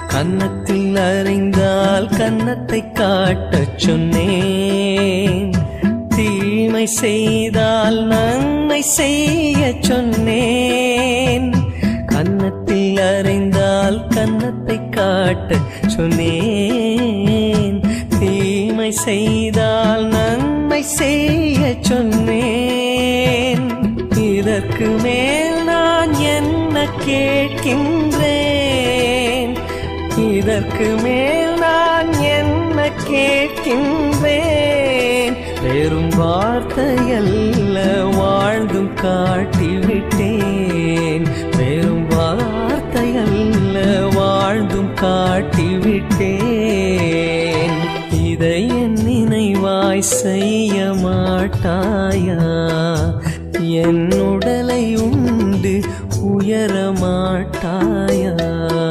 கன்னத்தில் அறைந்தால் கன்னத்தை காட்டச் சொன்னேன். தீமை செய்தால் நன்மை செய்ய சொன்னேன். கன்னத்தில் அறைந்தால் கன்னத்தை காட்டச் சொன்னேன். தீமை செய்தால் நன்மை செய்ய சொன்னேன். இதற்கு மேல் நான் என்ன கேட்கின்றேன்? இதற்கு மேல் நான் என்ன கேட்கின்றேன்? பெரும் வார்த்தையல்ல வாழ்ந்தும் காட்டிவிட்டேன். பெரும் வார்த்தையல்ல வாழ்ந்தும் காட்டிவிட்டேன். இதை என் நினைவாய் செய்ய மாட்டாயா? என் உடலை உண்டு உயர மாட்டாயா?